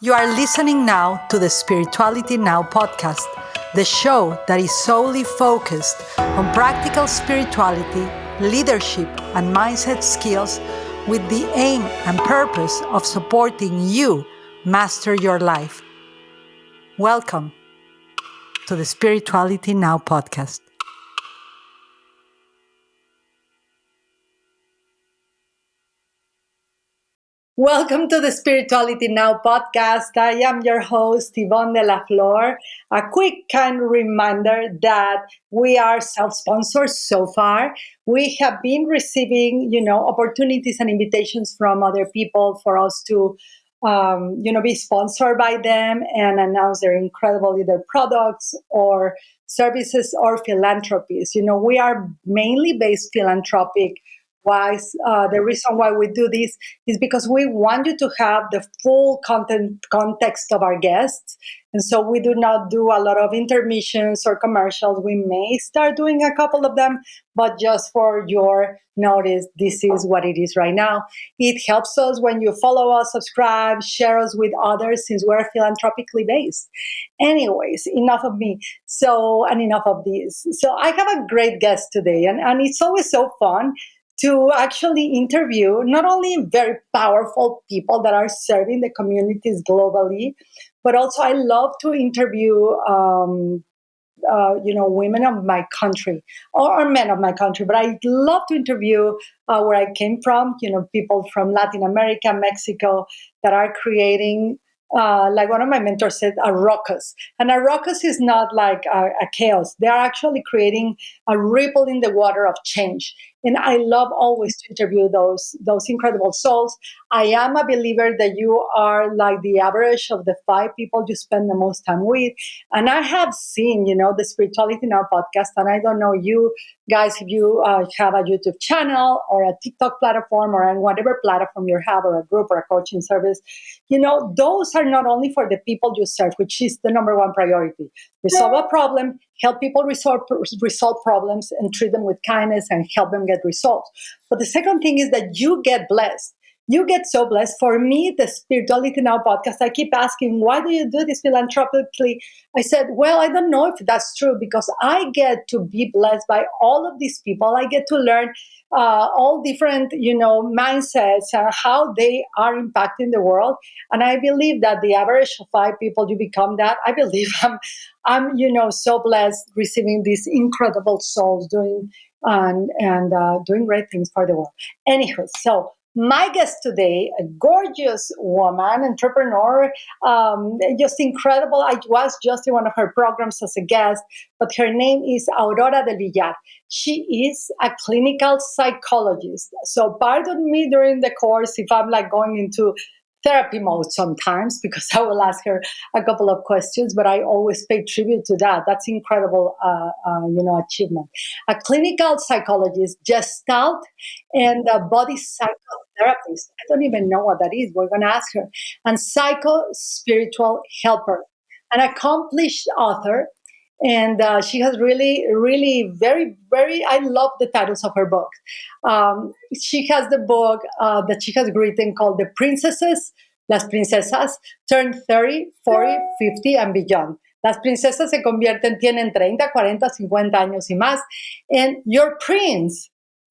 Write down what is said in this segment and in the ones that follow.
You are listening now to the Spirituality Now podcast, the show that is solely focused on practical spirituality, leadership, and mindset skills with the aim and purpose of supporting you master your life. Welcome to the Spirituality Now podcast. Welcome to the Spirituality Now podcast. I am your host, Ivonne Delaflor. A quick kind reminder that we are self-sponsored so far. We have been receiving, opportunities and invitations from other people for us to, be sponsored by them and announce their incredible either products or services or philanthropies. We are mainly based philanthropic wise. The reason why we do this is because we want you to have the full context of our guests. And so we do not do a lot of intermissions or commercials. We may start doing a couple of them, but just for your notice, this is what it is right now. It helps us when you follow us, subscribe, share us with others since we're philanthropically based. Anyways, enough of me. And enough of this. So I have a great guest today, and it's always so fun to actually interview not only very powerful people that are serving the communities globally, but also I love to interview, women of my country or men of my country. But I love to interview where I came from, people from Latin America, Mexico, that are creating. Like one of my mentors said, a ruckus. And a ruckus is not like a chaos. They are actually creating a ripple in the water of change. And I love always to interview those incredible souls. I am a believer that you are like the average of the 5 people you spend the most time with. And I have seen, the Spirituality Now podcast, and I don't know you guys, if you have a YouTube channel or a TikTok platform or on whatever platform you have or a group or a coaching service, those are not only for the people you serve, which is the number one priority. Resolve a problem, help people resolve problems and treat them with kindness and help them get results. But the second thing is that you get blessed. You get so blessed. For me, the Spirituality Now podcast, I keep asking, why do you do this philanthropically? I said, well, I don't know if that's true because I get to be blessed by all of these people. I get to learn all different, mindsets and how they are impacting the world. And I believe that the average of 5 people, you become that. I believe I'm so blessed receiving these incredible souls doing doing great things for the world. Anywho, so my guest today, a gorgeous woman, entrepreneur, just incredible. I was just in one of her programs as a guest, but her name is Aurora del Villar. She is a clinical psychologist. So pardon me during the course if I'm like going into therapy mode sometimes because I will ask her a couple of questions, but I always pay tribute to that. That's incredible, achievement. A clinical psychologist, Gestalt, and a body psychotherapist. I don't even know what that is. We're going to ask her. And psycho-spiritual helper, an accomplished author. And she has really, really very, very, I love the titles of her book. She has the book that she has written called The Princesses, Las Princesas, Turn 30, 40, 50 and Beyond. Las princesas se convierten, tienen 30, 40, 50 años y más. And Your Prince,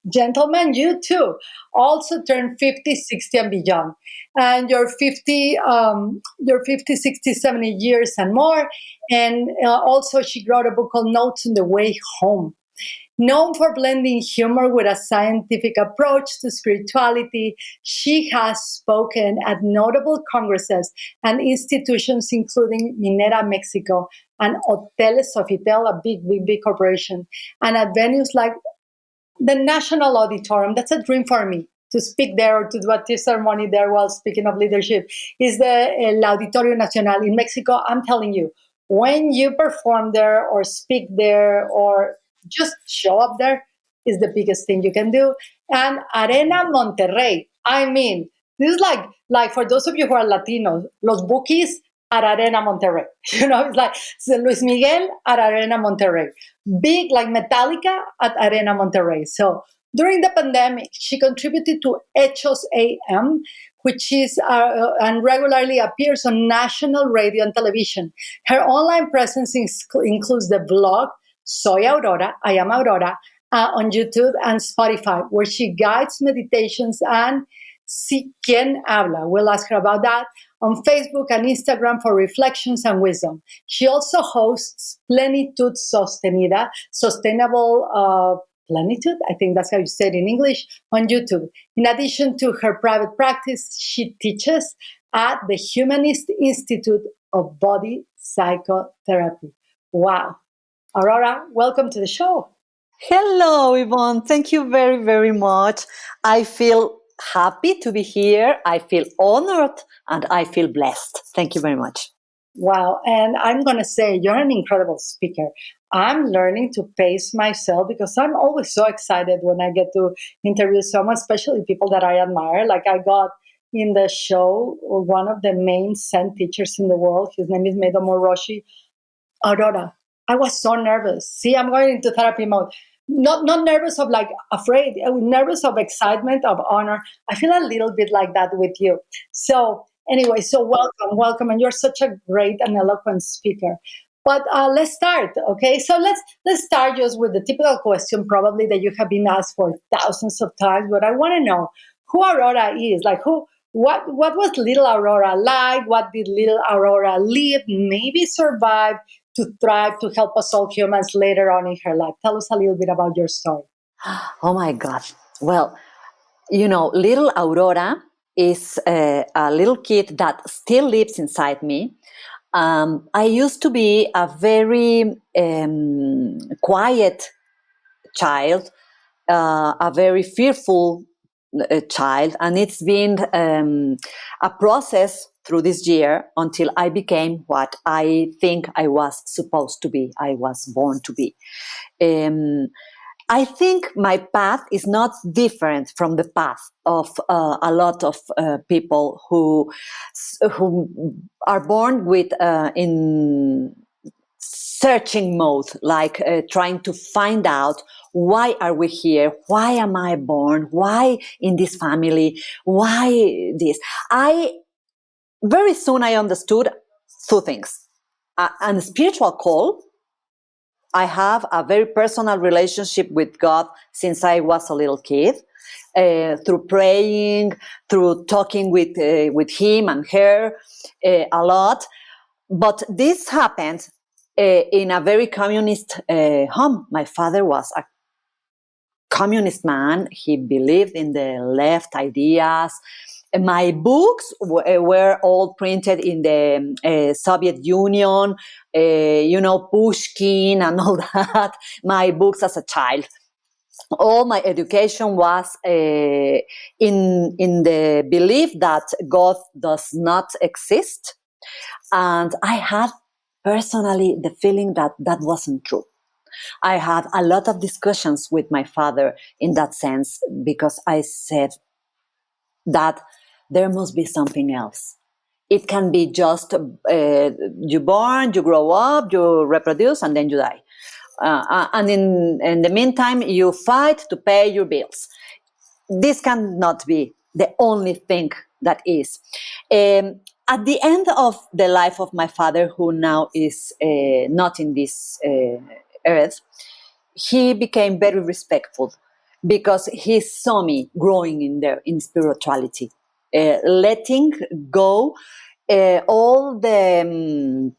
gentlemen, you too, also turn 50, 60 and beyond. And you're 50, 60, 70 years and more. And also she wrote a book called Notes on the Way Home. Known for blending humor with a scientific approach to spirituality, she has spoken at notable congresses and institutions, including Minera, Mexico, and Hotel Sofitel, a big corporation, and at venues like the National Auditorium. That's a dream for me, to speak there or to do a ceremony there while speaking of leadership, is the Auditorio Nacional in Mexico. I'm telling you, when you perform there or speak there or just show up there is the biggest thing you can do. And Arena Monterrey, I mean, this is like for those of you who are Latinos, Los Bukis at Arena Monterrey. It's like Luis Miguel at Arena Monterrey. Big, like Metallica at Arena Monterrey. So during the pandemic, she contributed to Hechos AM, which is and regularly appears on national radio and television. Her online presence includes the blog Soy Aurora, I am Aurora, on YouTube and Spotify, where she guides meditations and Si Quien Habla. We'll ask her about that. On Facebook and Instagram for reflections and wisdom. She also hosts Plenitud Sostenida, Sustainable Plenitude, I think that's how you say it in English, on YouTube. In addition to her private practice, she teaches at the Humanist Institute of Body Psychotherapy. Wow. Aurora, welcome to the show. Hello, Yvonne. Thank you very, very much. I feel happy to be here. I feel honored and I feel blessed. Thank you very much. Wow. And I'm going to say you're an incredible speaker. I'm learning to pace myself because I'm always so excited when I get to interview someone, especially people that I admire. Like I got in the show one of the main Zen teachers in the world. His name is Medo Moroshi. Aurora, I was so nervous. See, I'm going into therapy mode. Not nervous of like afraid, nervous of excitement, of honor. I feel a little bit like that with you. So anyway, so welcome. And you're such a great and eloquent speaker. But let's start, okay? So let's start just with the typical question, probably that you have been asked for thousands of times. But I want to know who Aurora is. Like what was little Aurora like? What did little Aurora live? Maybe survive to thrive, to help us all humans later on in her life. Tell us a little bit about your story. Oh my God. Well, little Aurora is a little kid that still lives inside me. I used to be a very quiet child, a very fearful child, and it's been a process through this year until I became what I think I was supposed to be, I was born to be. I think my path is not different from the path of a lot of people who are born with in searching mode, like trying to find out why are we here, why am I born, why in this family, why this. Very soon I understood two things: a spiritual call. I have a very personal relationship with God since I was a little kid, through praying, through talking with him and her a lot. But this happened in a very communist home. My father was a communist man. He believed in the left ideas. My books were all printed in the Soviet Union, Pushkin and all that. My books as a child. All my education was in the belief that God does not exist. And I had personally the feeling that that wasn't true. I had a lot of discussions with my father in that sense, because I said that there must be something else. It can be just you born, you grow up, you reproduce, and then you die. And in the meantime, you fight to pay your bills. This cannot be the only thing that is. At the end of the life of my father, who now is not in this earth, he became very respectful because he saw me growing in spirituality, letting go all the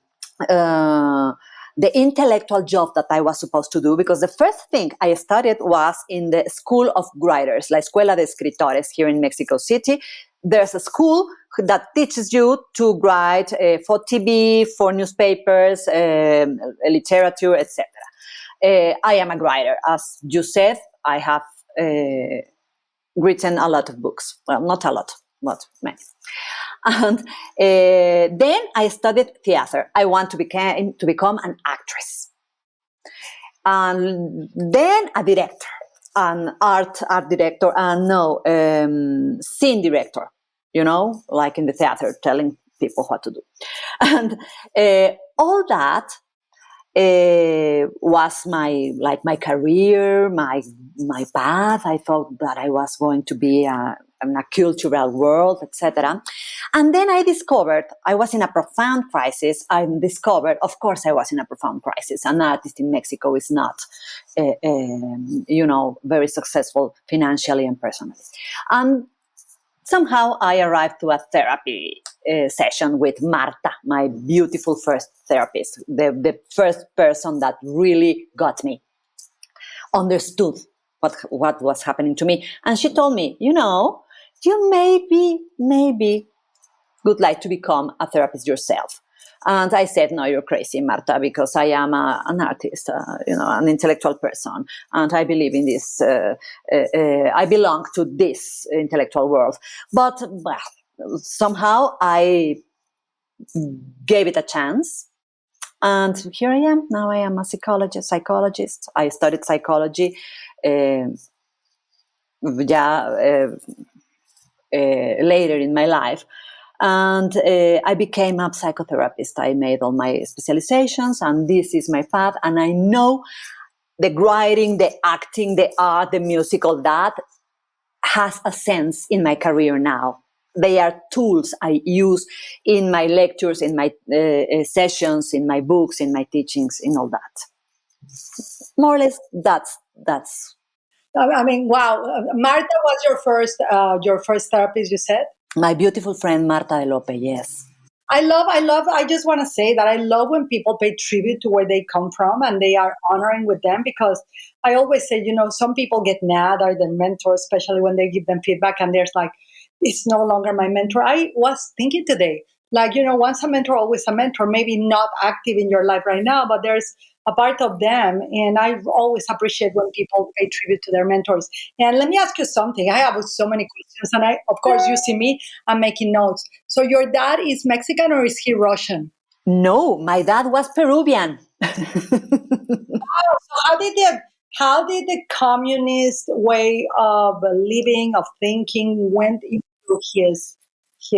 intellectual job that I was supposed to do, because the first thing I studied was in the School of Writers, La Escuela de Escritores here in Mexico City. There's a school that teaches you to write for TV, for newspapers, literature, etc. I am a writer. As you said, I have written a lot of books. Well, not a lot, but many. And then I studied theater. I want to become an actress. And then a director, an art director, and scene director, like in the theater, telling people what to do. And all that was my career, my path. I thought that I was going to be in a cultural world, etc. And then I discovered I was in a profound crisis. Of course, I was in a profound crisis. An artist in Mexico is not, very successful financially and personally. And somehow I arrived to a therapy session with Marta, my beautiful first therapist, the first person that really got me, understood what was happening to me. And she told me, you maybe would like to become a therapist yourself. And I said, no, you're crazy, Marta, because I am an artist, an intellectual person. And I believe in this, I belong to this intellectual world. But somehow I gave it a chance. And here I am. Now I am a psychologist. I studied psychology later in my life. And I became a psychotherapist. I made all my specializations, and this is my path. And I know the writing, the acting, the art, the musical, that has a sense in my career now. They are tools I use in my lectures, in my sessions, in my books, in my teachings, in all that. More or less, that's. I mean, wow. Marta was your first therapist, you said? My beautiful friend, Marta de Lope, yes. I just want to say that I love when people pay tribute to where they come from and they are honoring with them, because I always say, some people get mad at their mentor, especially when they give them feedback and there's like, it's no longer my mentor. I was thinking today, once a mentor, always a mentor, maybe not active in your life right now, but there's a part of them. And I always appreciate when people pay tribute to their mentors. And let me ask you something. I have so many questions. And of course, you see me, I'm making notes. So your dad is Mexican or is he Russian? No, my dad was Peruvian. Wow. So how did the communist way of living, of thinking, went into his?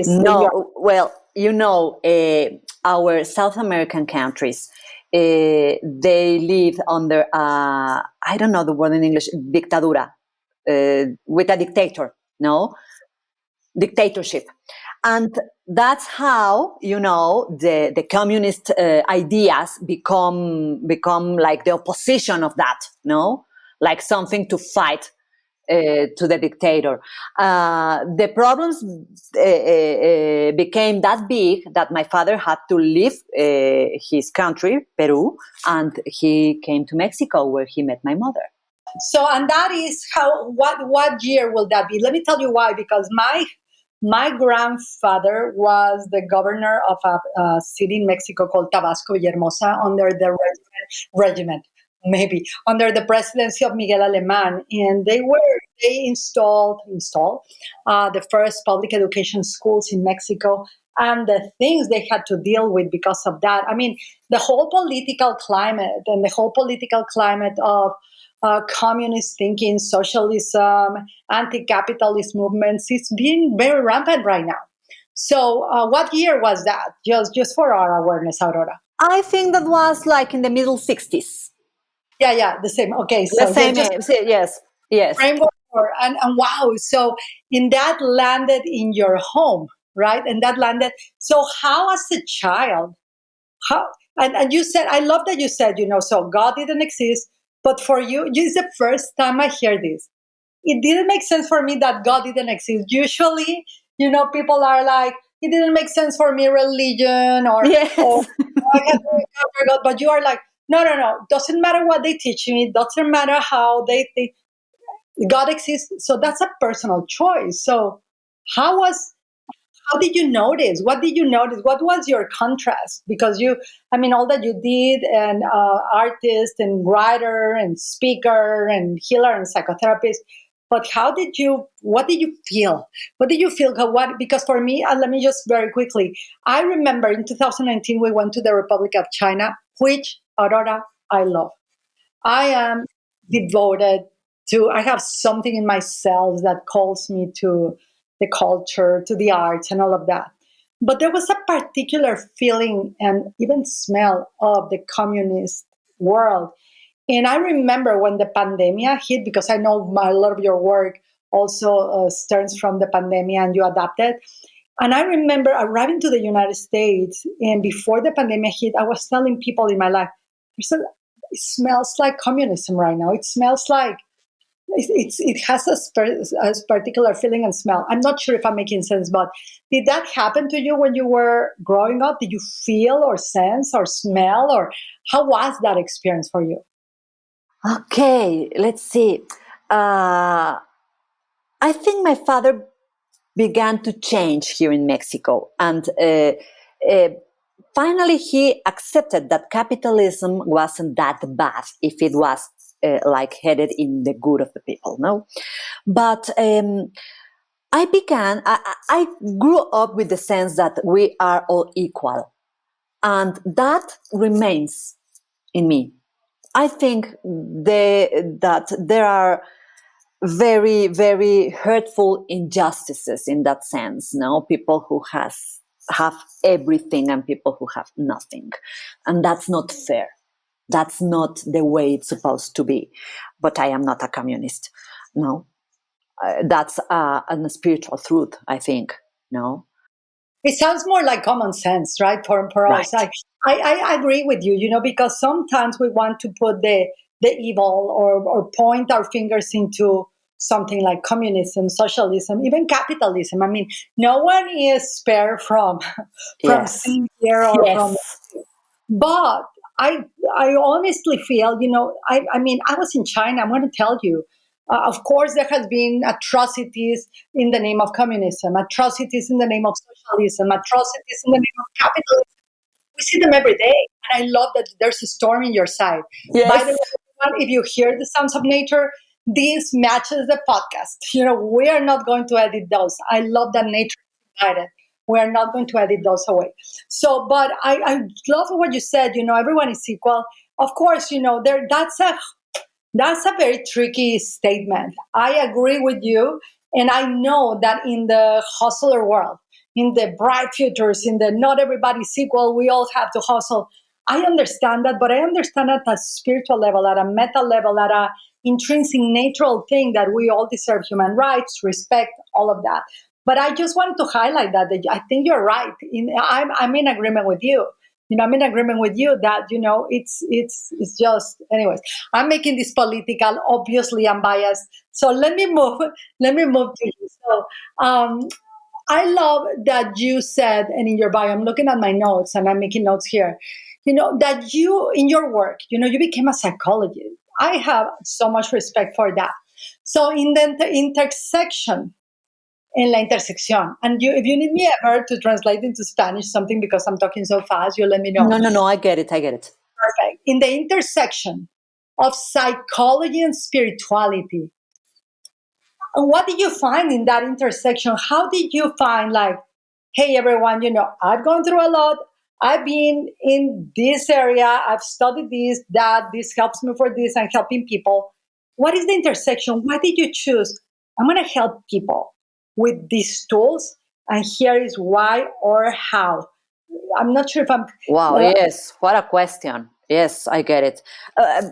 No, well, our South American countries, they live under I don't know the word in English, dictadura, with a dictator, dictatorship. And that's how, the communist ideas become like the opposition of that, like something to fight to the dictator. The problems became that big that my father had to leave his country, Peru, and he came to Mexico, where he met my mother. So, and that is what year will that be? Let me tell you why, because my grandfather was the governor of a city in Mexico called Tabasco, Villahermosa, under the regiment, maybe under the presidency of Miguel Alemán, and they installed the first public education schools in Mexico, and the things they had to deal with because of that. I mean, the whole political climate of communist thinking, socialism, anti-capitalist movements, it's been very rampant right now. So what year was that? Just for our awareness, Aurora. I think that was like in the middle 60s. Yeah, the same. Okay, The so same, yes. framework and wow. So in that landed in your home, right? And that landed. So how as a child, how and you said, I love that you said, so God didn't exist, but for you, it's the first time I hear this. It didn't make sense for me that God didn't exist. Usually, people are like, it didn't make sense for me, religion, or Yes. I had to recover God. But you are like, no. Doesn't matter what they teach me. Doesn't matter how they think God exists. So that's a personal choice. So how was how did you notice? What did you notice? What was your contrast? Because all that you did, and artist and writer and speaker and healer and psychotherapist. But what did you feel? What did you feel? Because for me, let me just very quickly, I remember in 2019, we went to the Republic of China, which, Aurora, I love. I am devoted I have something in my cells that calls me to the culture, to the arts, and all of that. But there was a particular feeling and even smell of the communist world. And I remember when the pandemic hit, because I know a lot of your work also stems from the pandemic and you adapted. And I remember arriving to the United States, and before the pandemic hit, I was telling people in my life, it smells like communism right now. It smells like it has a particular feeling and smell. I'm not sure if I'm making sense, but did that happen to you when you were growing up? Did you feel or sense or smell, or how was that experience for you? Okay, let's see. I think my father began to change here in Mexico, and uh, finally he accepted that capitalism wasn't that bad if it was like headed in the good of the people, no? But I grew up with the sense that we are all equal, and that remains in me. I think that there are very, very hurtful injustices in that sense. No, people who have everything and people who have nothing, and that's not fair. That's not the way it's supposed to be. But I am not a communist. No, that's a spiritual truth, I think. No, It sounds more like common sense, right? For us, right? I agree with you. Because sometimes we want to put the evil or point our fingers into something like communism, socialism, even capitalism. I mean, no one is spared from from Yes, sin here or from. yes, But I I honestly feel, I mean, I was in China. I'm going to tell you. Of course, there has been atrocities in the name of communism, atrocities in the name of socialism, atrocities in the name of capitalism. We see them every day, and I love that there's a storm in your side. By the yes. way, everyone, if you hear the sounds of nature, this matches the podcast. We are not going to edit those. I love that nature is divided. We are not going to edit those away. So, but I love what you said. Everyone is equal. Of course, there that's a very tricky statement. I agree with you. And I know that in the hustler world, in the bright futures, in the not everybody's equal, we all have to hustle. I understand that, but I understand at a spiritual level, at a meta level, at a intrinsic natural thing that we all deserve human rights, respect, all of that. But I just wanted to highlight that I think you're right. I'm in agreement with you. I'm in agreement with you that it's just, anyways. I'm making this political. Obviously, I'm biased. So let me move. Let me move to you. So I love that you said, and in your bio, I'm looking at my notes and I'm making notes here. That you in your work, you became a psychologist. I have so much respect for that. So in the intersection, en la intersección, and if you need me ever to translate into Spanish something because I'm talking so fast, you let me know. No, no, no. I get it. I get it. Perfect. In the intersection of psychology and spirituality, and what did you find in that intersection? How did you find, like, hey, everyone, I've gone through a lot. I've been in this area. I've studied this, that. This helps me for this and helping people. What is the intersection? Why did you choose? I'm going to help people with these tools, and here is why or how. I'm not sure if I'm. Wow, Uh, yes, what a question. Yes, I get it. Uh,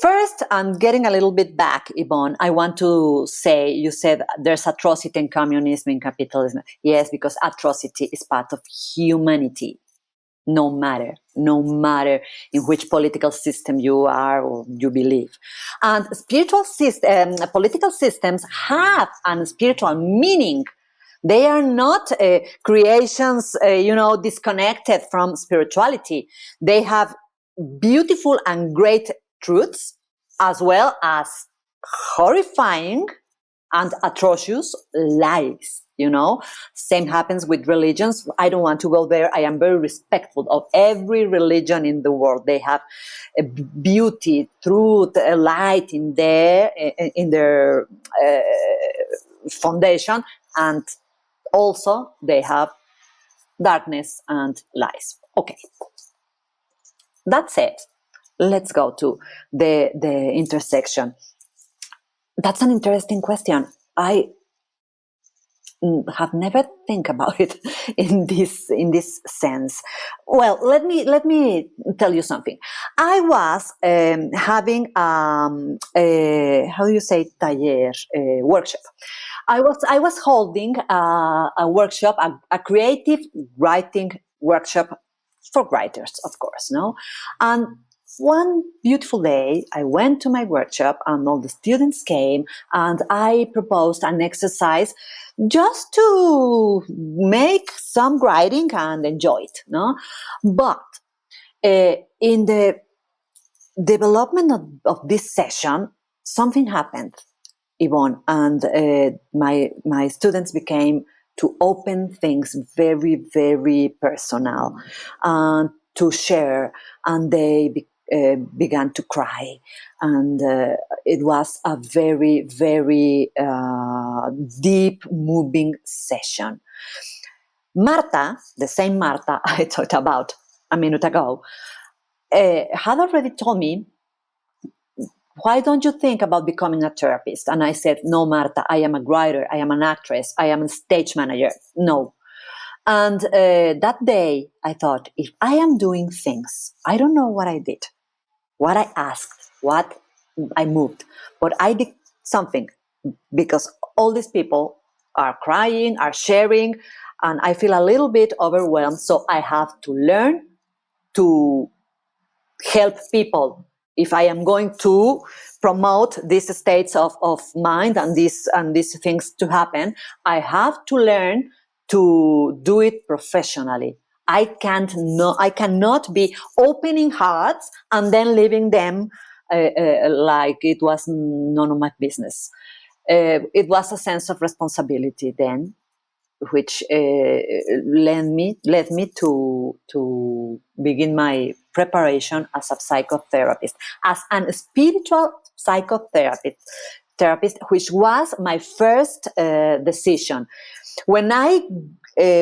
First, I'm getting a little bit back, Yvonne. I want to say, you said there's atrocity in communism, in capitalism. Yes, because atrocity is part of humanity, no matter in which political system you are or you believe. And political systems have a spiritual meaning. They are not creations, disconnected from spirituality. They have beautiful and great truths, as well as horrifying and atrocious lies. Same happens with religions. I don't want to go there. I am very respectful of every religion in the world. They have a beauty, truth, a light in their foundation, and also they have darkness and lies. Okay, that's it. Let's go to the intersection. That's an interesting question. have never think about it in this sense. Well, let me tell you something. I was having how do you say taller, workshop. I was holding a workshop, a creative writing workshop for writers, of course, no? And one beautiful day, I went to my workshop and all the students came and I proposed an exercise just to make some writing and enjoy it, no? But in the development of this session, something happened, Yvonne, and my students became to open things very, very personal and to share, and they began to cry, and it was a very, very deep, moving session. Marta, the same Marta I talked about a minute ago, had already told me, why don't you think about becoming a therapist? And I said, no, Marta, I am a writer, I am an actress, I am a stage manager. No. And that day I thought, if I am doing things, I don't know what I did, what I asked, what I moved, but I did something, because all these people are crying, are sharing, and I feel a little bit overwhelmed. So I have to learn to help people. If I am going to promote these states of mind and these things to happen, I have to learn to do it professionally. I cannot be opening hearts and then leaving them like it was none of my business. It was a sense of responsibility then, which led me to begin my preparation as a psychotherapist, as a spiritual therapist, which was my first decision. When I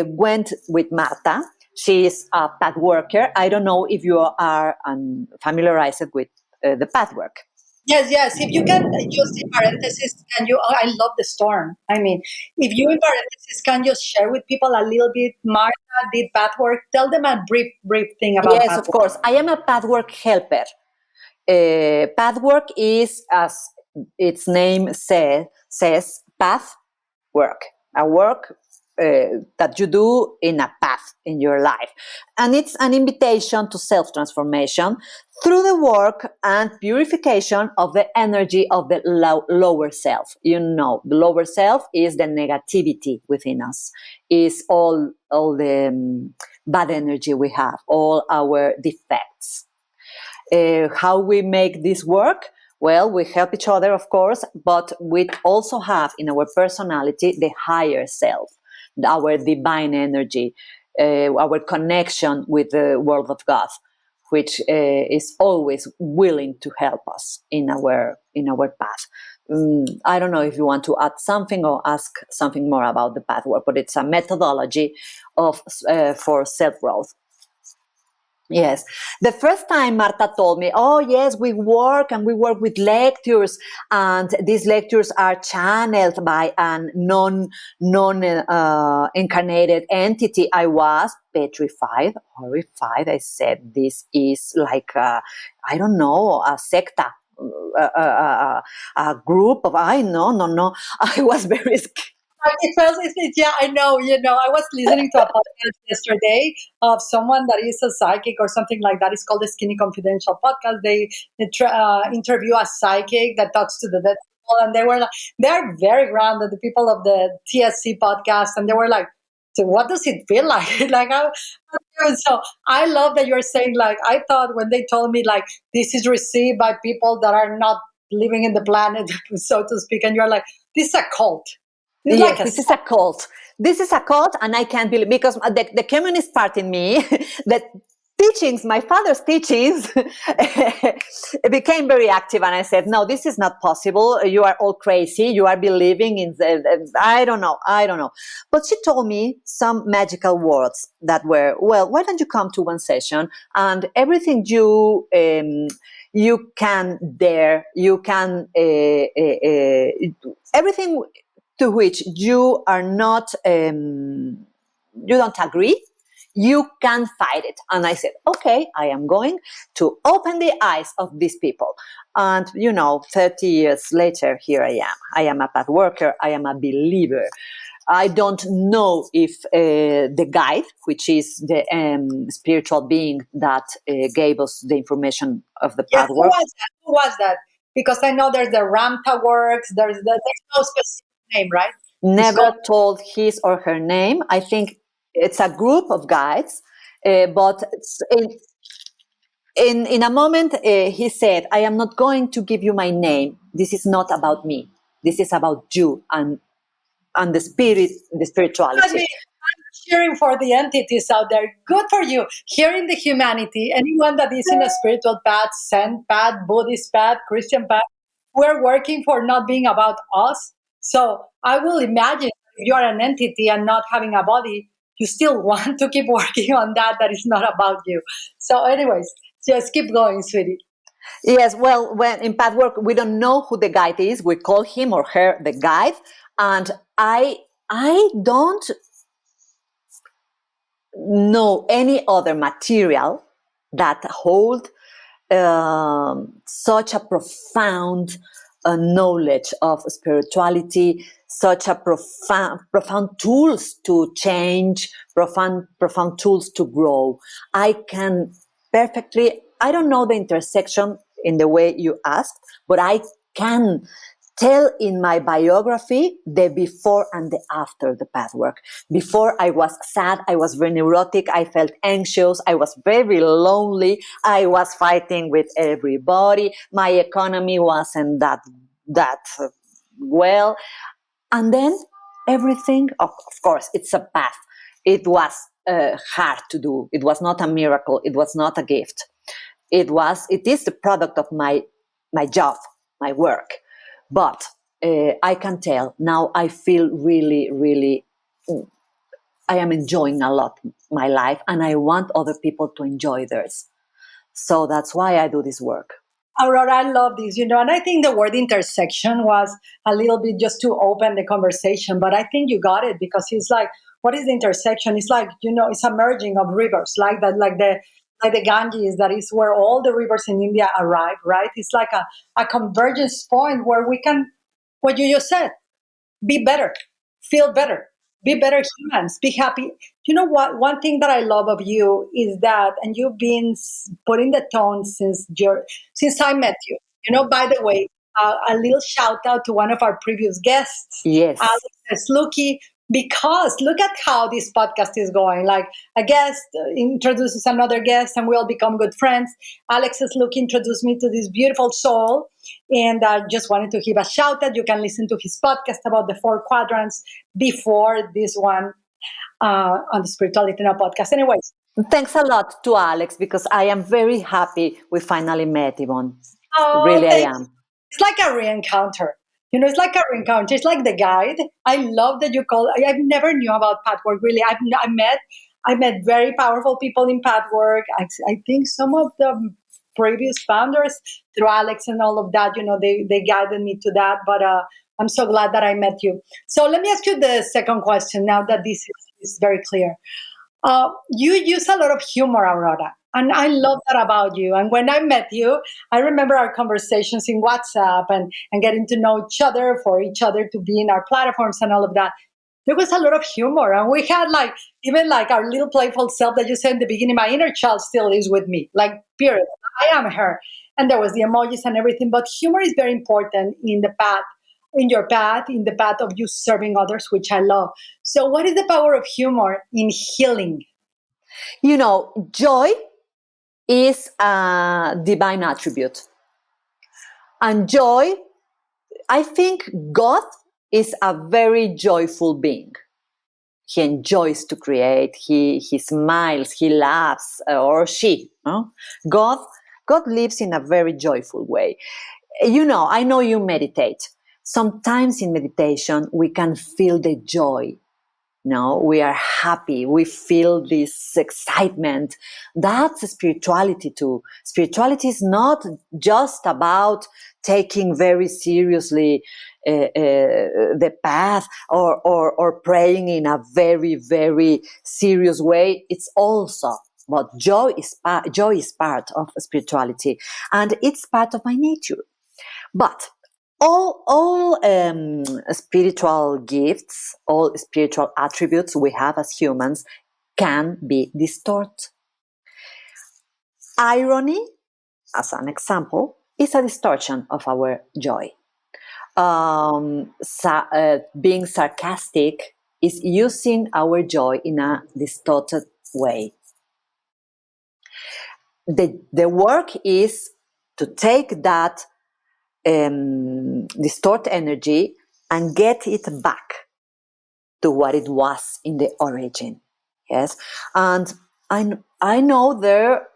went with Marta, she is a path worker. I don't know if you are familiarized with the path work. Yes, yes. If you can just in parentheses, can you? Oh, I love the storm. I mean, if you in parentheses can just share with people a little bit. Martha did pathwork. Tell them a brief thing about Yes, of pathwork. course. I am a pathwork helper. Pathwork is, as its name says, path work, a work that you do in a path in your life. And it's an invitation to self-transformation through the work and purification of the energy of the lower self. You know, the lower self is the negativity within us, is all the bad energy we have, all our defects. How we make this work? Well, we help each other, of course, but we also have in our personality the higher self, our divine energy, our connection with the world of God, which is always willing to help us in our path. I don't know if you want to add something or ask something more about the path work, but it's a methodology for self-growth. Yes. The first time Marta told me, oh, yes, we work with lectures, and these lectures are channeled by a non-incarnated entity, I was petrified, horrified. I said, this is like, I don't know, a secta, a group of, no. I was very scared. Yeah, I know. I was listening to a podcast yesterday of someone that is a psychic or something like that. It's called the Skinny Confidential podcast. They interview a psychic that talks to the dead people, and they're very grounded. The people of the TSC podcast, and they were like, "So what does it feel like?" So I love that you're saying, like, I thought when they told me, like, this is received by people that are not living in the planet, so to speak, and you're like, this is a cult. It's like Yes, this is a cult. This is a cult, and I can't believe, because the communist part in me, that teachings, my father's teachings, became very active, and I said, no, this is not possible. You are all crazy. You are believing in I don't know. But she told me some magical words that were, well, why don't you come to one session, and everything you can dare, you can everything to which you are not, you don't agree, you can fight it. And I said, okay, I am going to open the eyes of these people. And, 30 years later, here I am. I am a path worker. I am a believer. I don't know if the guide, which is the spiritual being that gave us the information of the Yes, path work. Who was that? Because I know there's the Ramta works. There's no specific name, right? Never told his or her name. I think it's a group of guides, but in a moment he said, I am not going to give you my name. This is not about me. This is about you and the spirit, the spirituality. I mean, I'm cheering for the entities out there. Good for you. Here in the humanity, anyone that is in a spiritual path, Zen path, Buddhist path, Christian path, we're working for not being about us. So I will imagine if you are an entity and not having a body, you still want to keep working on that is not about you. So anyways, just keep going, sweetie. Yes, well, when in path work, we don't know who the guide is. We call him or her the guide. And I don't know any other material that hold such a profound knowledge of spirituality, such a profound tools to change, profound tools to grow. I can perfectly, I don't know the intersection in the way you asked, but I can tell in my biography the before and the after the path work. Before, I was sad, I was very neurotic, I felt anxious, I was very lonely, I was fighting with everybody, my economy wasn't that well. And then everything, of course, it's a path. It was hard to do. It was not a miracle. It was not a gift. It is the product of my job, my work. But I can tell now I feel really, really, I am enjoying a lot my life, and I want other people to enjoy theirs. So that's why I do this work. Aurora, I love this, and I think the word intersection was a little bit just to open the conversation, but I think you got it because it's like, what is the intersection? It's like, it's a merging of rivers, like that, like the Ganges, that is where all the rivers in India arrive, right? It's like a convergence point where we can, what you just said, be better, feel better, be better humans, be happy. You know what? One thing that I love of you is that, and you've been putting the tone since I met you. By the way, a little shout out to one of our previous guests, Yes. Alex Lucky, because look at how this podcast is going. Like a guest introduces another guest, and we all become good friends. Alex Lucky introduced me to this beautiful soul, and I just wanted to give a shout out. You can listen to his podcast about the 4 quadrants before this one on the Spirituality Now podcast. Anyways. Thanks a lot to Alex, because I am very happy we finally met, Yvonne. Oh, really, I am. It's like a re-encounter. It's like a re-encounter. It's like the guide. I love that you call. I've never knew about pathwork. Really, I met very powerful people in pathwork. I think some of the previous founders through Alex and all of that. They guided me to that. But I'm so glad that I met you. So let me ask you the second question. Now that this is very clear, you use a lot of humor, Aurora. And I love that about you. And when I met you, I remember our conversations in WhatsApp and getting to know for each other to be in our platforms and all of that. There was a lot of humor. And we had even our little playful self that you said in the beginning, my inner child still is with me. Period. I am her. And there was the emojis and everything. But humor is very important in the path, in your path, in the path of you serving others, which I love. So what is the power of humor in healing? Joy is a divine attribute. And joy, I think God is a very joyful being. He enjoys to create, he smiles, he laughs, or she. God lives in a very joyful way. I know you meditate. Sometimes in meditation, we can feel the joy No, we are happy. We feel this excitement. That's spirituality too. Spirituality is not just about taking very seriously the path or praying in a very, very serious way. It's also, but joy is part of spirituality, and it's part of my nature. But all spiritual gifts, all spiritual attributes we have as humans can be distorted. Irony, as an example, is a distortion of our joy. Being sarcastic is using our joy in a distorted way. The work is to take that distort energy and get it back to what it was in the origin. Yes, and I know there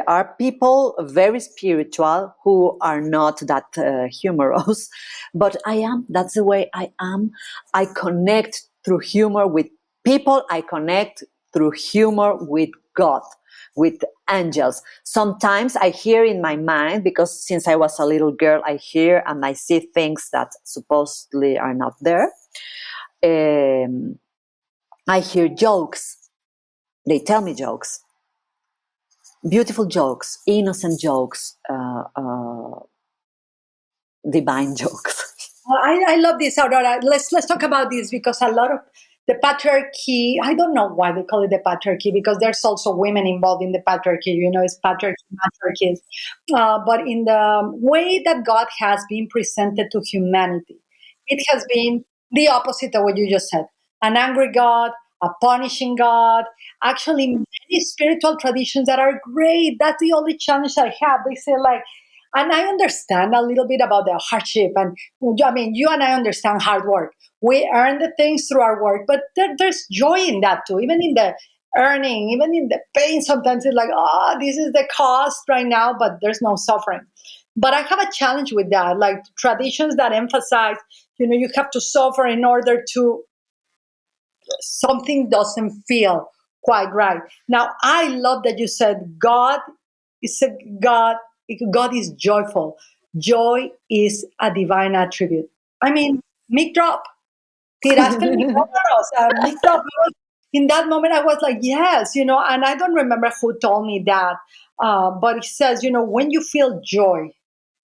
are people very spiritual who are not that humorous, but I am. That's the way I am. I connect through humor with people. I connect through humor with God, with angels. Sometimes I hear in my mind, because since I was a little girl, I hear and I see things that supposedly are not there. I hear jokes. They tell me jokes, beautiful jokes, innocent jokes, divine jokes. I love this, Aurora. Let's talk about this, because a lot of the patriarchy, I don't know why they call it the patriarchy, because there's also women involved in the patriarchy. It's patriarchy, matriarchy. But in the way that God has been presented to humanity, it has been the opposite of what you just said: an angry God, a punishing God. Actually, many spiritual traditions that are great. That's the only challenge I have. They say, like, and I understand a little bit about the hardship. And I mean, you and I understand hard work. We earn the things through our work, but there's joy in that too, even in the earning, even in the pain. Sometimes it's like, oh, this is the cost right now, but there's no suffering. But I have a challenge with that, like traditions that emphasize, you have to suffer in order to, something doesn't feel quite right. Now, I love that you said God is a God. God is joyful. Joy is a divine attribute. I mean, mic drop. Tiraste el micrófono. O sea, mic drop. In that moment, I was like, yes, and I don't remember who told me that. But it says, when you feel joy,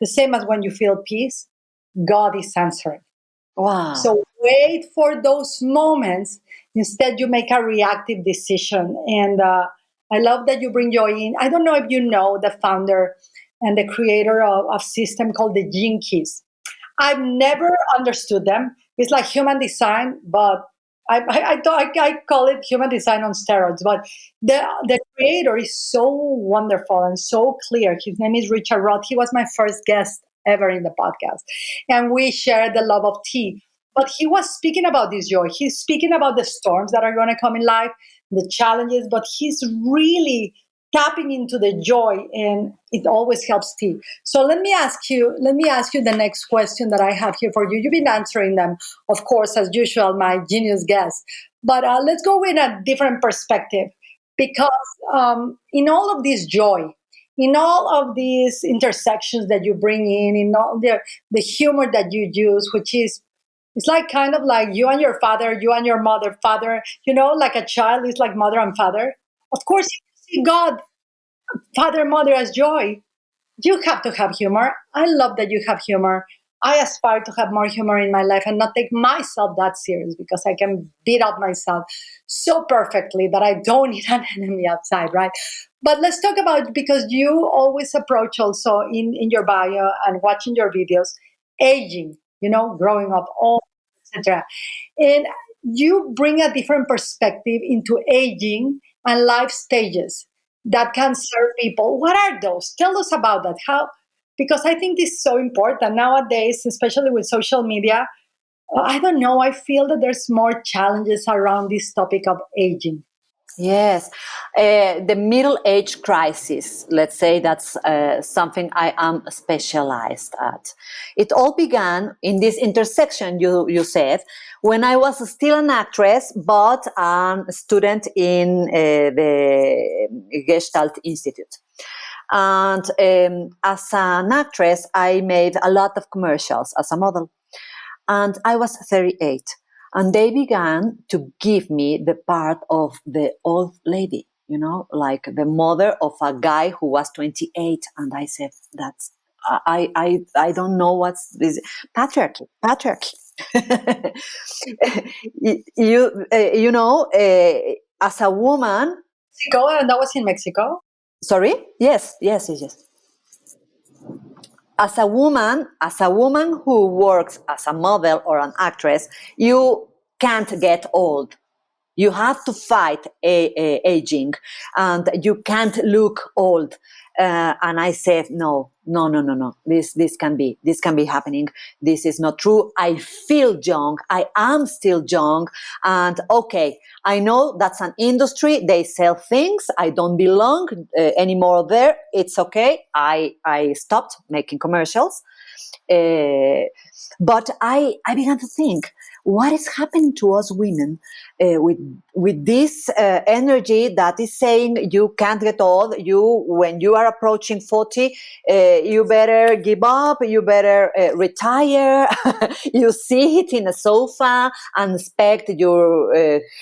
the same as when you feel peace, God is answering. Wow. So wait for those moments. Instead, you make a reactive decision. And I love that you bring joy in. I don't know if you know the founder and the creator of a system called the Gene Keys. I've never understood them. It's like human design, but I call it human design on steroids. But the creator is so wonderful and so clear. His name is Richard Roth. He was my first guest ever in the podcast, and we shared the love of tea. But he was speaking about this joy. He's speaking about the storms that are going to come in life, the challenges. But he's really tapping into the joy, and it always helps tea. So let me ask you the next question that I have here for you. You've been answering them, of course, as usual, my genius guest. But let's go with a different perspective, because in all of this joy, in all of these intersections that you bring in all the humor that you use, which is, it's like kind of like you and your father, you and your mother, father, like a child is like mother and father. Of course, you see God, father and mother as joy. You have to have humor. I love that you have humor. I aspire to have more humor in my life and not take myself that serious, because I can beat up myself so perfectly that I don't need an enemy outside, right? But let's talk about, because you always approach also in your bio and watching your videos, aging, growing up, all, etc. And you bring a different perspective into aging and life stages that can serve people. What are those? Tell us about that. How? Because I think this is so important nowadays, especially with social media. I don't know. I feel that there's more challenges around this topic of aging. Yes, the middle age crisis, let's say that's something I am specialized at. It all began in this intersection you said when I was still an actress but a student in the Gestalt Institute. And as an actress, I made a lot of commercials as a model. And I was 38. And they began to give me the part of the old lady, like the mother of a guy who was 28. And I said, I don't know what's this patriarchy. As a woman. Mexico, and that was in Mexico. Sorry? Yes. As a woman who works as a model or an actress, you can't get old. You have to fight aging, and you can't look old. And I said, no. This can be happening. This is not true. I feel young. I am still young. And okay, I know that's an industry. They sell things. I don't belong anymore there. It's okay. I stopped making commercials. But I began to think, what is happening to us women with this energy that is saying you can't get old. When you are approaching 40, you better give up. You better retire. You sit in a sofa and expect your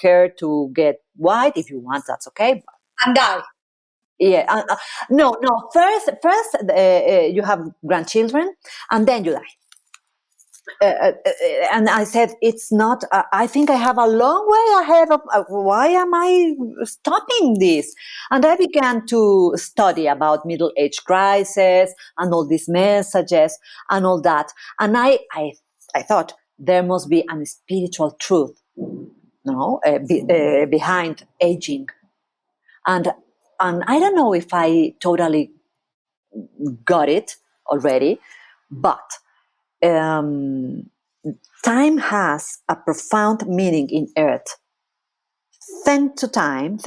hair to get white. If you want, that's okay. And die. Yeah, no. First, you have grandchildren, and then you die. And I said, it's not. I think I have a long way ahead of. Why am I stopping this? And I began to study about middle age crisis and all these messages and all that. And I thought there must be a spiritual truth, behind aging. And I don't know if I totally got it already, but time has a profound meaning in Earth. Thanks to time,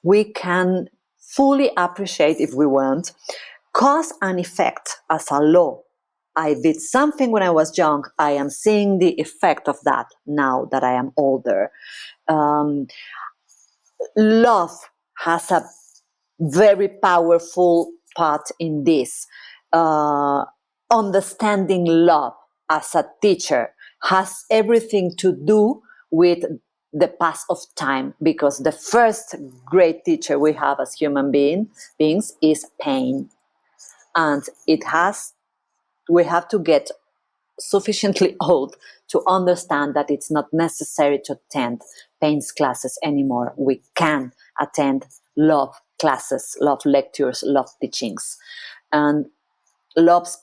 we can fully appreciate, if we want, cause and effect as a law. I did something when I was young. I am seeing the effect of that now that I am older. Love has a very powerful part in this. Understanding love as a teacher has everything to do with the pass of time, because the first great teacher we have as human beings is pain. And we have to get sufficiently old to understand that it's not necessary to attend pain's classes anymore. We can attend love classes, love lectures, love teachings. And love's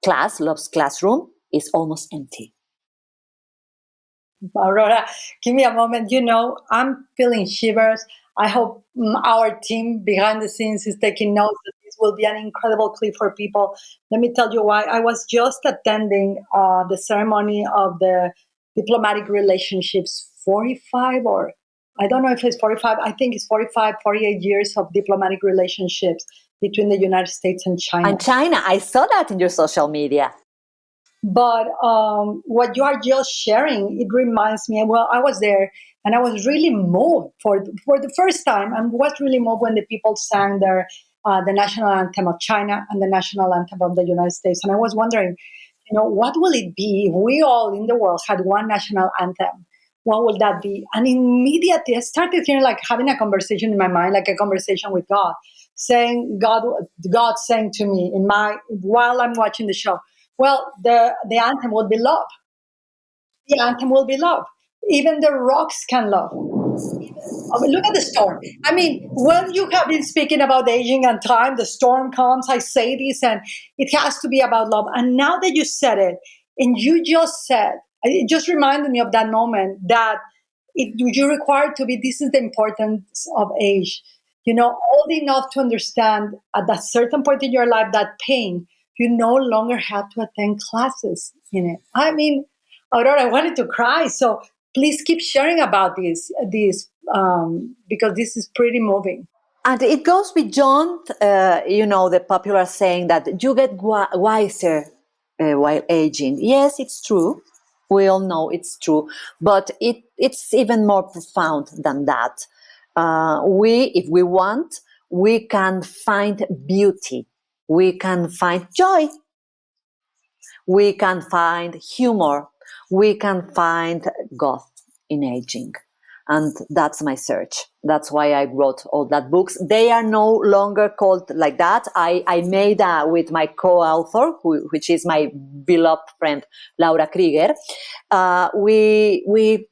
classroom is almost empty. Aurora, give me a moment. I'm feeling shivers. I hope our team behind the scenes is taking notes. That this will be an incredible clip for people. Let me tell you why. I was just attending the ceremony of the diplomatic relationships 45, or I don't know if it's 45. I think it's 45, 48 years of diplomatic relationships between the United States and China. And China, I saw that in your social media. But what you are just sharing, it reminds me, well, I was there and I was really moved for the first time. I was really moved when the people sang the national anthem of China and the national anthem of the United States. And I was wondering, what will it be if we all in the world had one national anthem? What would that be? And immediately I started hearing, like, having a conversation in my mind, like a conversation with God, God saying to me while I'm watching the show, well, the anthem will be love. The anthem will be love. Even the rocks can love. I mean, look at the storm. I mean, when you have been speaking about aging and time, the storm comes, I say this, and it has to be about love. And now that you said it, and you just said, it just reminded me of that moment that you require to be, this is the importance of age. Old enough to understand at that certain point in your life that pain, you no longer have to attend classes in it. I mean, Aurora, I wanted to cry. So please keep sharing about this because this is pretty moving. And it goes beyond, the popular saying that you get wiser while aging. Yes, it's true. We all know it's true, but it's even more profound than that. If we want, we can find beauty, we can find joy, we can find humor, we can find God in aging. And that's my search. That's why I wrote all that books. They are no longer called like that. I made with my co-author, which is my beloved friend Laura Krieger. We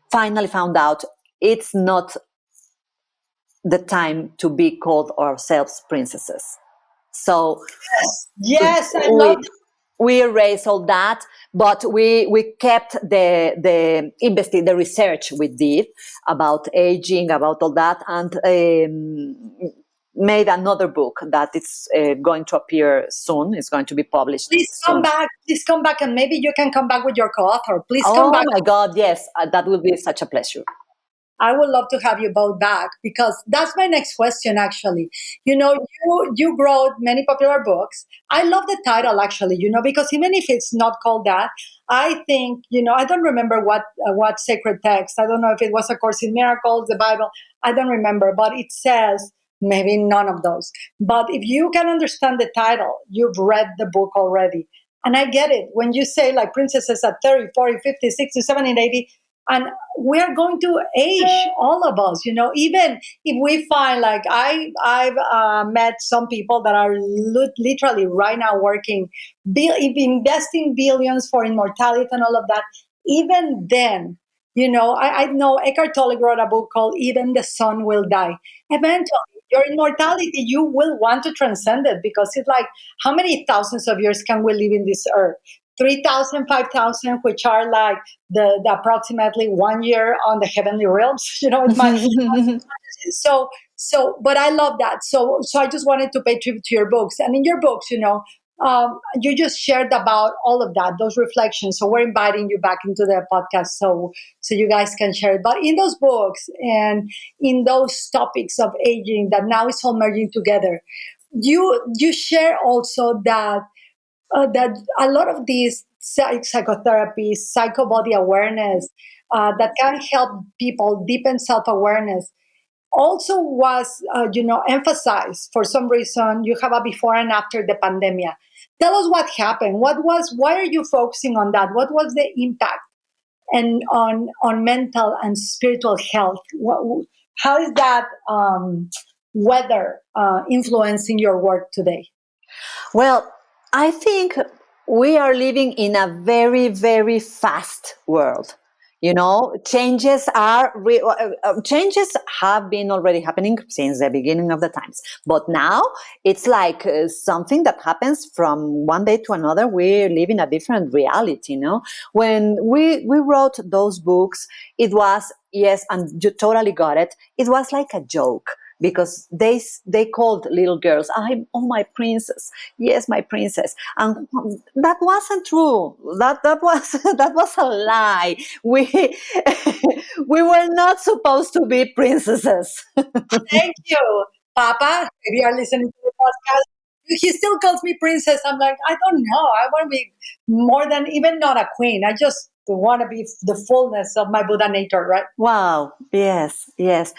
finally found out it's not the time to be called ourselves princesses. So yes, I love that. We erased all that, but we kept the research we did about aging, about all that, and made another book that it's going to appear soon. It's going to be published. Please come back. Please come back, and maybe you can come back with your co-author. Please come back. Oh my God, yes, that would be such a pleasure. I would love to have you both back, because that's my next question. Actually, you wrote many popular books. I love the title, actually. Because even if it's not called that, I think I don't remember what sacred text. I don't know if it was A Course in Miracles, the Bible. I don't remember, but it says maybe none of those. But if you can understand the title, you've read the book already. And I get it when you say like princesses at 30, 40, 50, 60, 70, 80. And we're going to age, all of us, even if we find like I've met some people that are literally right now working, investing billions for immortality and all of that. Even then, I know Eckhart Tolle wrote a book called Even the Sun Will Die. Eventually, your immortality, you will want to transcend it, because it's like, how many thousands of years can we live in this earth? 3,000, 5,000, which are like the approximately 1 year on the heavenly realms. It might, but I love that. So I just wanted to pay tribute to your books. And in your books, you just shared about all of that, those reflections. So we're inviting you back into the podcast so you guys can share it. But in those books and in those topics of aging that now is all merging together, you share also that a lot of these psychotherapy, psycho-body awareness that can help people deepen self-awareness also was, emphasized. For some reason, you have a before and after the pandemic. Tell us what happened. Why are you focusing on that? What was the impact and on mental and spiritual health? How is that weather influencing your work today? Well, I think we are living in a very, very fast world. Changes changes have been already happening since the beginning of the times, but now it's like something that happens from one day to another. We live in a different reality. When we wrote those books, it was, yes, and you totally got it. It was like a joke, because they called little girls, oh, my princess, yes, my princess, and that wasn't true. That was that was a lie. We we were not supposed to be princesses. Thank you, Papa. If you are listening to the podcast, he still calls me princess. I'm like, I don't know. I want to be more than even not a queen. I just want to be the fullness of my Buddha nature, right? Wow. Yes. Yes.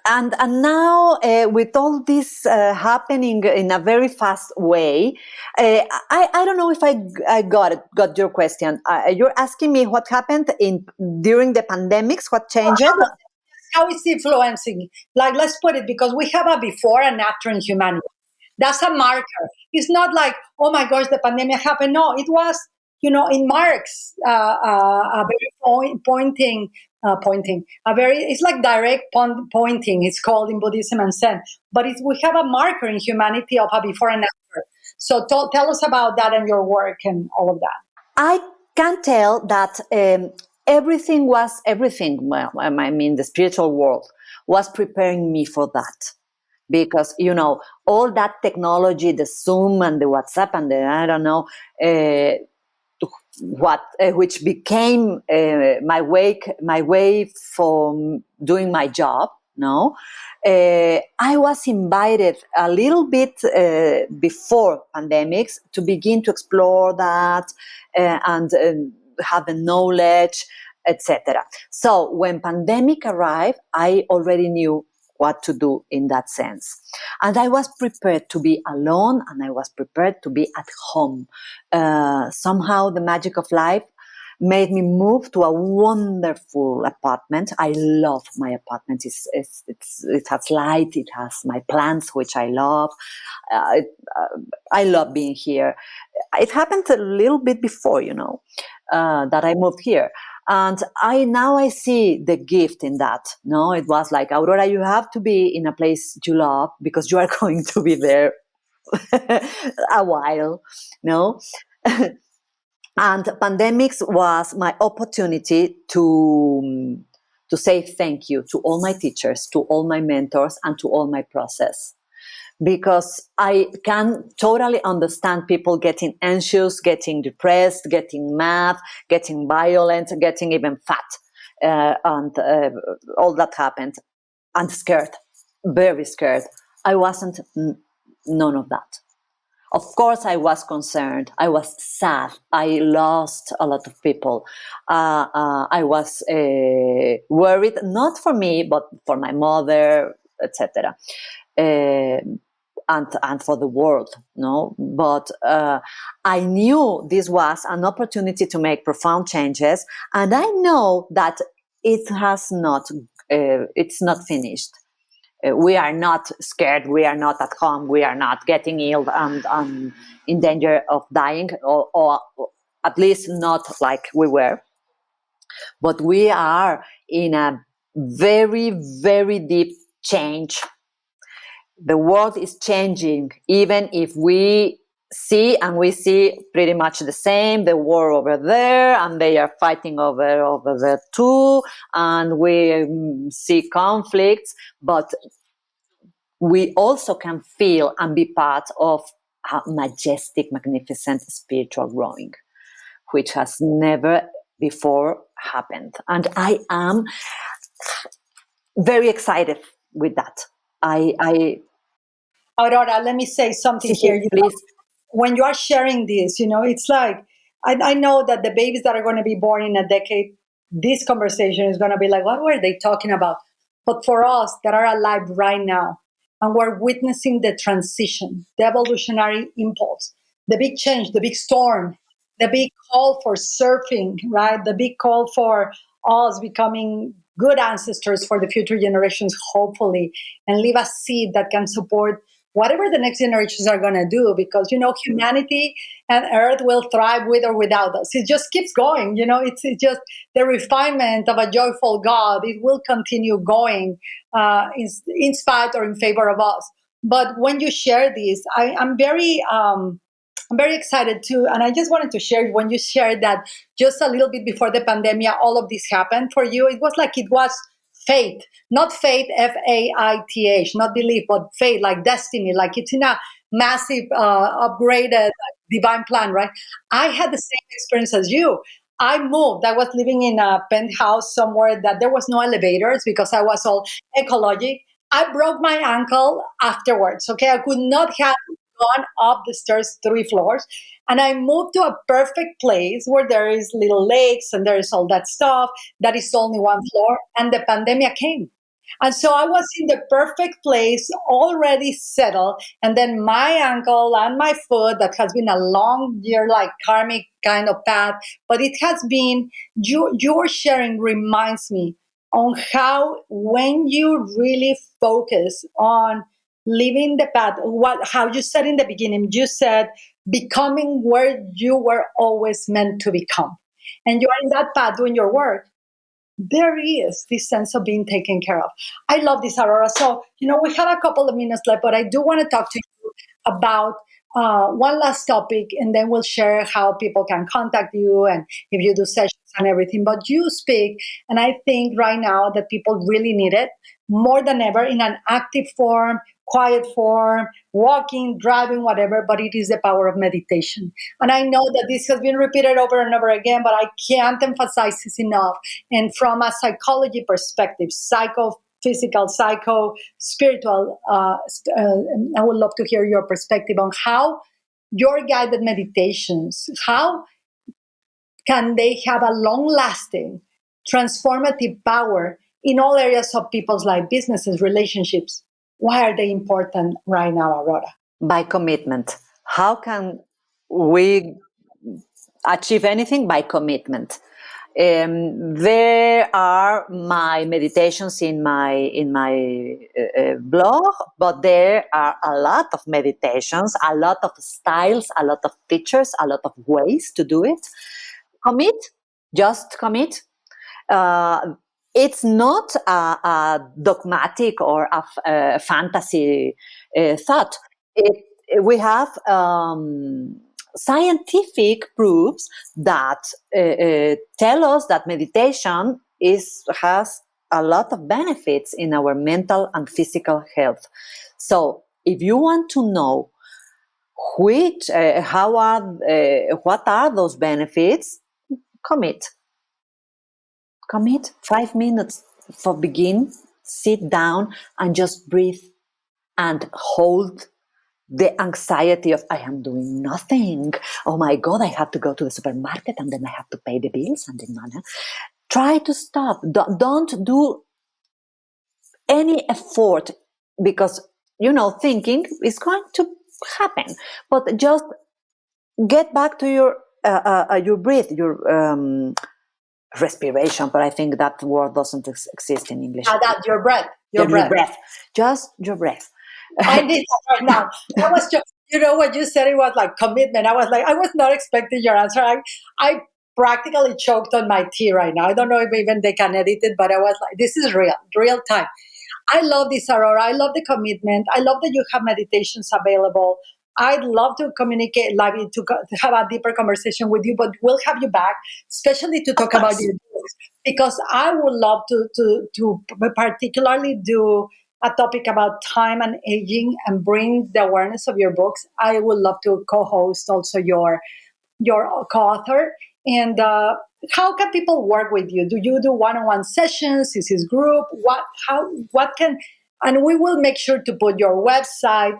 And now with all this happening in a very fast way, I don't know if I got your question. You're asking me what happened during the pandemics, what changed? How is influencing? Like, let's put it, because we have a before and after in humanity. That's a marker. It's not like, oh my gosh, the pandemic happened. No, it was, in marks, a very pointing, it's like direct pointing. It's called in Buddhism and Zen. But we have a marker in humanity of a before and after. So tell us about that and your work and all of that. I can tell that everything. Well, I mean, the spiritual world was preparing me for that. Because, all that technology, the Zoom and the WhatsApp and the, I don't know, which became my way for doing my job. No, I was invited a little bit before pandemics to begin to explore that and have the knowledge, etc. So when pandemic arrived, I already knew what to do in that sense. And I was prepared to be alone, and I was prepared to be at home. Somehow the magic of life made me move to a wonderful apartment. I love my apartment. It has light, it has my plants, which I love. I love being here. It happened a little bit before, that I moved here. And I see the gift in that. No, it was like, Aurora, you have to be in a place you love because you are going to be there a while. No, and pandemics was my opportunity to say thank you to all my teachers, to all my mentors, and to all my process. Because I can totally understand people getting anxious, getting depressed, getting mad, getting violent, getting even fat. And all that happened. And scared, very scared. I wasn't none of that. Of course, I was concerned. I was sad. I lost a lot of people. I was worried, not for me, but for my mother, etc. And for the world, no. But I knew this was an opportunity to make profound changes, and I know that it has not. It's not finished. We are not scared. We are not at home. We are not getting ill and in danger of dying, or at least not like we were. But we are in a very, very deep change. The world is changing, even if we see pretty much the same, the war over there, and they are fighting over there too, and we see conflicts, but we also can feel and be part of a majestic, magnificent spiritual growing, which has never before happened. And I am very excited with that. Aurora, let me say something here. Please. When you are sharing this, it's like, I know that the babies that are going to be born in a decade, this conversation is going to be like, what were they talking about? But for us that are alive right now, and we're witnessing the transition, the evolutionary impulse, the big change, the big storm, the big call for surfing, right? The big call for us becoming good ancestors for the future generations, hopefully, and leave a seed that can support whatever the next generations are going to do, because humanity and earth will thrive with or without us. It just keeps going. It's just the refinement of a joyful God. It will continue going in spite or in favor of us. But when you share this, I'm very excited too. And I just wanted to share, when you shared that just a little bit before the pandemic, all of this happened for you, it was like it was fate, not fate, Faith, not belief, but fate, like destiny, like it's in a massive, upgraded divine plan, right? I had the same experience as you. I moved. I was living in a penthouse somewhere that there was no elevators because I was all ecologic. I broke my ankle afterwards. Okay, I could not have gone up the stairs 3 floors, and I moved to a perfect place where there is little lakes and there is all that stuff that is only 1 floor, and the pandemic came. And so I was in the perfect place, already settled, and then my ankle and my foot, that has been a long year, like karmic kind of path, but it has been, your sharing reminds me on how, when you really focus on living the path, how you said in the beginning, you said becoming where you were always meant to become, and you are in that path doing your work, there is this sense of being taken care of. I love this, Aurora. So, we have a couple of minutes left, but I do want to talk to you about one last topic, and then we'll share how people can contact you and if you do sessions and everything. But you speak, and I think right now that people really need it more than ever, in an active form, quiet form, walking, driving, whatever, but it is the power of meditation. And I know that this has been repeated over and over again, but I can't emphasize this enough. And from a psychology perspective, psychophysical, psycho spiritual, I would love to hear your perspective on how your guided meditations, how can they have a long lasting transformative power in all areas of people's life, businesses, relationships? Why are they important right now, Aurora? By commitment. How can we achieve anything? By commitment. There are my meditations in my blog, but there are a lot of meditations, a lot of styles, a lot of teachers, a lot of ways to do it. Commit, just commit. It's not a dogmatic or a fantasy thought. We have scientific proofs that tell us that meditation has a lot of benefits in our mental and physical health. So if you want to know what are those benefits, commit 5 minutes for begin, sit down and just breathe and hold the anxiety of I am doing nothing. Oh my God, I have to go to the supermarket and then I have to pay the bills and then try to stop. Don't do any effort because thinking is going to happen. But just get back to your breath, your respiration. But I think that word doesn't exist in English. That your breath, your breath, just your breath. I need that right now. That was just, what you said, it was like commitment. I was like, I was not expecting your answer. I practically choked on my tea right now. I don't know if even they can edit it, but I was like, this is real time. I love this, Aurora. I love the commitment. I love that you have meditations available. I'd love to communicate, like to have a deeper conversation with you, but we'll have you back, especially to talk about your books, because I would love to particularly do a topic about time and aging and bring the awareness of your books. I would love to co-host also your co-author. And how can people work with you? Do you do one-on-one sessions? Is this group? What can? And we will make sure to put your website,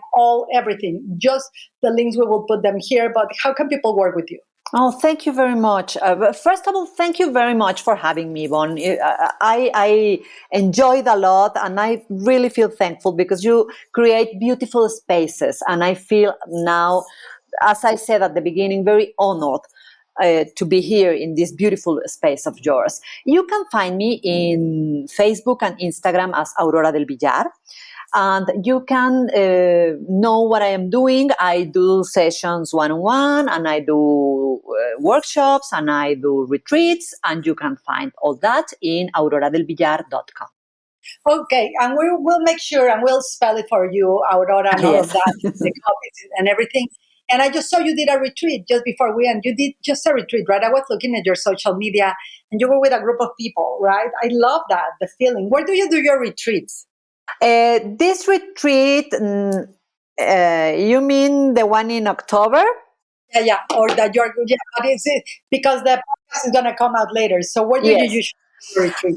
everything. Just the links, we will put them here. But how can people work with you? Oh, thank you very much. First of all, thank you very much for having me, Yvonne. I enjoyed a lot and I really feel thankful because you create beautiful spaces. And I feel now, as I said at the beginning, very honored to be here in this beautiful space of yours. You can find me in Facebook and Instagram as Aurora del Villar. And you can know what I am doing. I do sessions one-on-one, and I do workshops, and I do retreats, and you can find all that in auroradelvillar.com. Okay, and we will make sure, and we'll spell it for you, Aurora, and all of that, the copies and everything. And I just saw you did a retreat just before we end. You did just a retreat, right? I was looking at your social media, and you were with a group of people, right? I love that, the feeling. Where do you do your retreats? This retreat, you mean the one in October? Yeah, or that but is it because the podcast is going to come out later? So where do you usually retreat?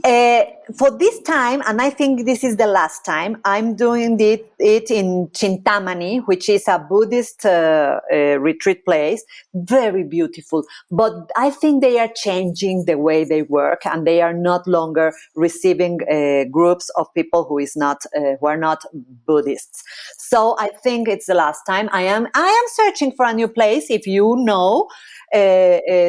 For this time, and I think this is the last time, I'm doing it in Chintamani, which is a Buddhist retreat place. Very beautiful. But I think they are changing the way they work, and they are not longer receiving groups of people who are not Buddhists. So I think it's the last time. I am searching for a new place. If you know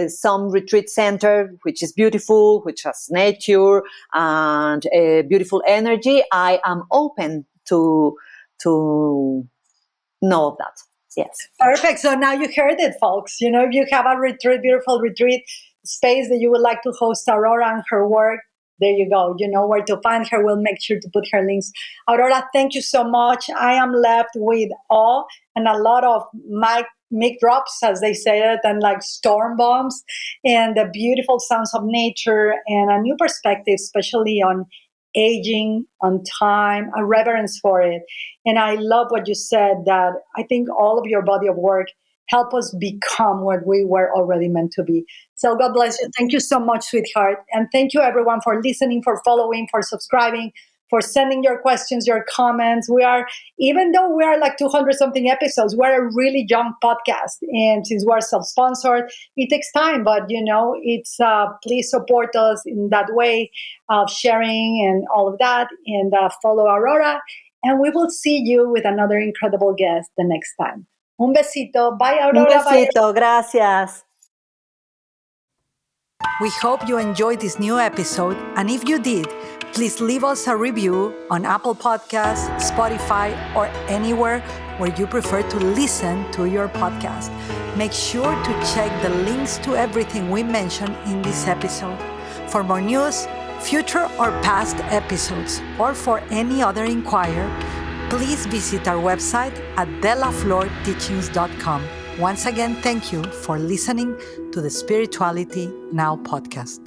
some retreat center which is beautiful, which has nature and beautiful energy, I am open to know of that. Yes. Perfect. So now you heard it, folks. If you have a beautiful retreat space that you would like to host Aurora and her work, there you go. You know where to find her. We'll make sure to put her links. Aurora, thank you so much. I am left with awe and a lot of mic drops, as they say it, and like storm bombs and the beautiful sounds of nature and a new perspective, especially on aging on time, a reverence for it. And I love what you said, that I think all of your body of work help us become what we were already meant to be. So God bless you. Thank you so much, sweetheart. And thank you everyone for listening, for following, for subscribing, for sending your questions, your comments. We are, even though we are like 200 something episodes, we're a really young podcast. And since we're self-sponsored, it takes time, but it's, please support us in that way of sharing and all of that, and follow Aurora. And we will see you with another incredible guest the next time. Un besito. Bye, Un Aurora. Bye. besito, gracias. We hope you enjoyed this new episode, and if you did, please leave us a review on Apple Podcasts, Spotify, or anywhere where you prefer to listen to your podcast. Make sure to check the links to everything we mentioned in this episode. For more news, future or past episodes, or for any other inquiry, please visit our website at delaflorteachings.com. Once again, thank you for listening to the Spirituality Now podcast.